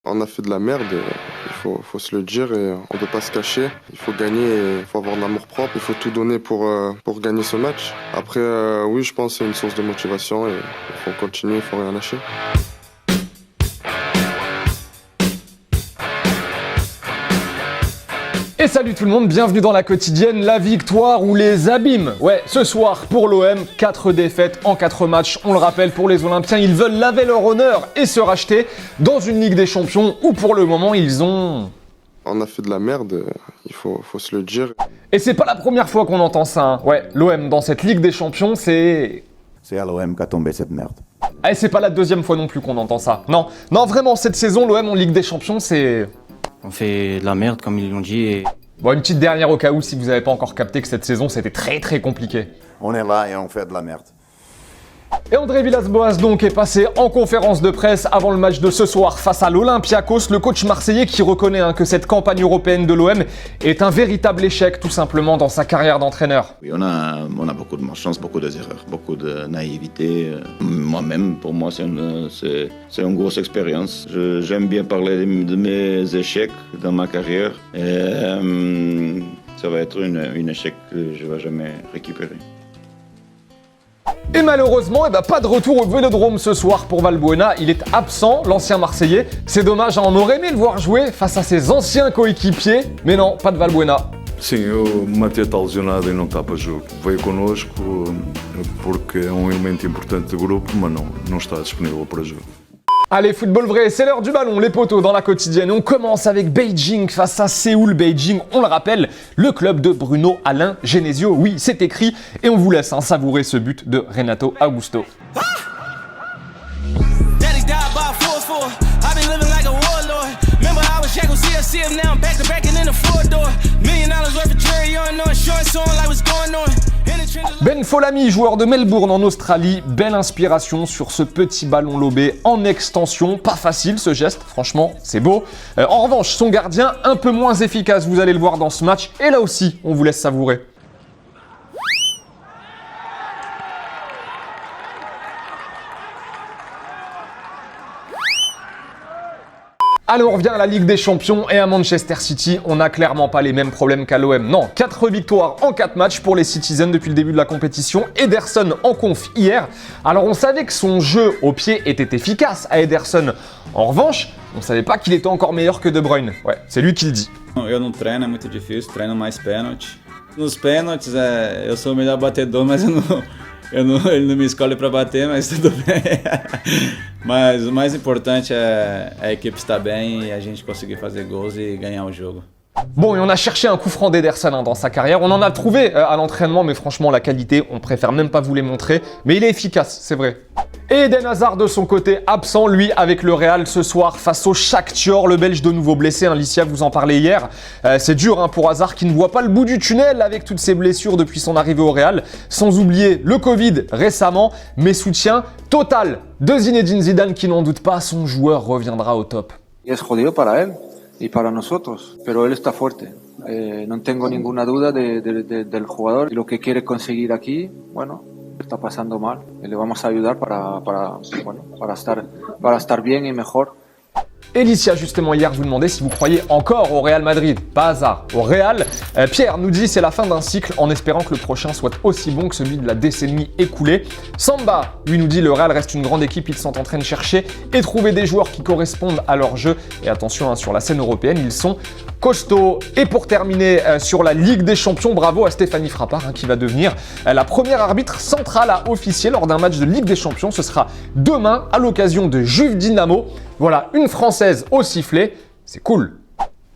On a fait de la merde, il faut se le dire et on ne peut pas se cacher. Il faut gagner, il faut avoir de l'amour propre, il faut tout donner pour gagner ce match. Après, oui, je pense que c'est une source de motivation et il faut continuer, il ne faut rien lâcher. Et salut tout le monde, bienvenue dans la quotidienne, la victoire ou les abîmes. Ouais, ce soir pour l'OM, 4 défaites en 4 matchs. On le rappelle, pour les Olympiens, ils veulent laver leur honneur et se racheter dans une Ligue des Champions où pour le moment ils ont... On a fait de la merde, il faut se le dire. Et c'est pas la première fois qu'on entend ça, hein. Ouais, l'OM dans cette Ligue des Champions, c'est... C'est à l'OM qu'a tombé cette merde. Et c'est pas la deuxième fois non plus qu'on entend ça. Non, vraiment, cette saison, l'OM en Ligue des Champions, c'est... On fait de la merde comme ils l'ont dit et... Bon, une petite dernière au cas où, si vous n'avez pas encore capté que cette saison, c'était très compliqué. On est là et on fait de la merde. Et André Villas-Boas donc est passé en conférence de presse avant le match de ce soir face à l'Olympiakos, le coach marseillais qui reconnaît que cette campagne européenne de l'OM est un véritable échec tout simplement dans sa carrière d'entraîneur. Oui, on a beaucoup de malchance, beaucoup d'erreurs, beaucoup de naïveté. Moi-même, pour moi, c'est une grosse expérience. J'aime bien parler de mes échecs dans ma carrière. Et, ça va être un échec que je ne vais jamais récupérer. Et malheureusement, pas de retour au Vélodrome ce soir pour Valbuena. Il est absent, l'ancien Marseillais. C'est dommage, on aurait aimé le voir jouer face à ses anciens coéquipiers. Mais non, pas de Valbuena. Sim, o Mateu está lesionado e não está para jogo. Veio connosco porque é elemento importante do grupo, mas não está disponível para jogo. Allez, football vrai, c'est l'heure du ballon, les poteaux dans la quotidienne. On commence avec Beijing face à Séoul. Beijing, on le rappelle, le club de Bruno Alain Genesio. Oui, c'est écrit et on vous laisse savourer ce but de Renato Augusto. Ben Folami, joueur de Melbourne en Australie, belle inspiration sur ce petit ballon lobé en extension. Pas facile ce geste, franchement, c'est beau. En revanche, son gardien, un peu moins efficace, vous allez le voir dans ce match. Et là aussi, on vous laisse savourer. Allez, on revient à la Ligue des Champions et à Manchester City. On n'a clairement pas les mêmes problèmes qu'à l'OM. Non, 4 victoires en 4 matchs pour les Citizens depuis le début de la compétition. Ederson en conf hier. Alors on savait que son jeu au pied était efficace à Ederson. En revanche, on ne savait pas qu'il était encore meilleur que De Bruyne. Ouais, c'est lui qui le dit. Eu não treino, é muito difícil, treino mais pênalti. Nos pênaltis, eu sou o melhor batedor, mas ele não me escolhe para bater, mas tudo bem. Mas o mais importante é a equipe estar bem e a gente conseguir fazer gols e ganhar o jogo. Bon, et on a cherché un coup franc d'Ederson dans sa carrière. On en a trouvé à l'entraînement, mais franchement, la qualité, on préfère même pas vous les montrer. Mais il est efficace, c'est vrai. Et Eden Hazard, de son côté, absent, lui, avec le Real ce soir face au Shakhtar. Le Belge de nouveau blessé, Licia vous en parlait hier. C'est dur pour Hazard qui ne voit pas le bout du tunnel avec toutes ses blessures depuis son arrivée au Real. Sans oublier le Covid récemment, mais soutien total de Zinedine Zidane qui n'en doute pas, son joueur reviendra au top. Es jodido para él y para nosotros, pero él está fuerte. No tengo ninguna duda del jugador y lo que quiere conseguir aquí, bueno, está pasando mal y le vamos a ayudar para estar bien y mejor. Et Licia, justement, hier, vous demandez si vous croyez encore au Real Madrid. Pas hasard, au Real. Pierre nous dit c'est la fin d'un cycle en espérant que le prochain soit aussi bon que celui de la décennie écoulée. Samba, lui, nous dit le Real reste une grande équipe, ils sont en train de chercher et trouver des joueurs qui correspondent à leur jeu. Et attention, sur la scène européenne, ils sont costauds. Et pour terminer sur la Ligue des Champions, bravo à Stéphanie Frappard qui va devenir la première arbitre centrale à officier lors d'un match de Ligue des Champions. Ce sera demain à l'occasion de Juve Dynamo. Voilà, une Française au sifflet, c'est cool.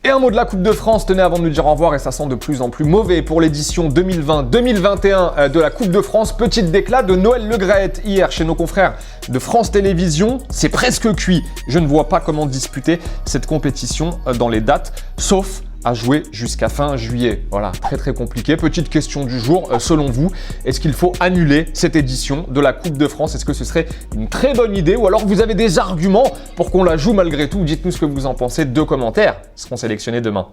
Et un mot de la Coupe de France, tenez avant de nous dire au revoir et ça sent de plus en plus mauvais pour l'édition 2020-2021 de la Coupe de France. Petit déclat de Noël Le Graët hier chez nos confrères de France Télévisions. C'est presque cuit. Je ne vois pas comment disputer cette compétition dans les dates, sauf à jouer jusqu'à fin juillet. Voilà, très compliqué. Petite question du jour, selon vous, est-ce qu'il faut annuler cette édition de la Coupe de France? Est-ce que ce serait une très bonne idée ou alors vous avez des arguments pour qu'on la joue malgré tout? Dites-nous ce que vous en pensez, 2 commentaires seront sélectionnés demain.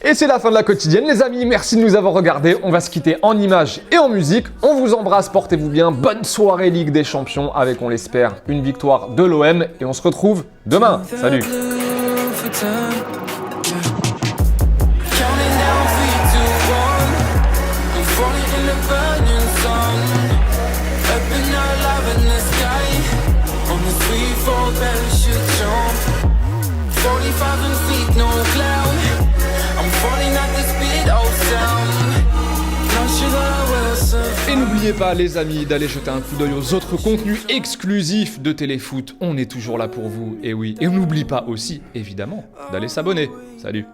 Et c'est la fin de la quotidienne, les amis. Merci de nous avoir regardés. On va se quitter en images et en musique. On vous embrasse, portez-vous bien. Bonne soirée Ligue des Champions avec, on l'espère, une victoire de l'OM. Et on se retrouve demain. Salut! for time. Counting down 3, 2, 1. I'm falling in the burning sun. Up and alive in the sky. On the 3-4 parachute jump. 45 feet, no cloud. I'm falling at the speed of sound. Not sure that I will survive. Et n'oubliez pas les amis d'aller jeter un coup d'œil aux autres contenus exclusifs de Téléfoot. On est toujours là pour vous, et oui. Et on n'oublie pas aussi, évidemment, d'aller s'abonner. Salut.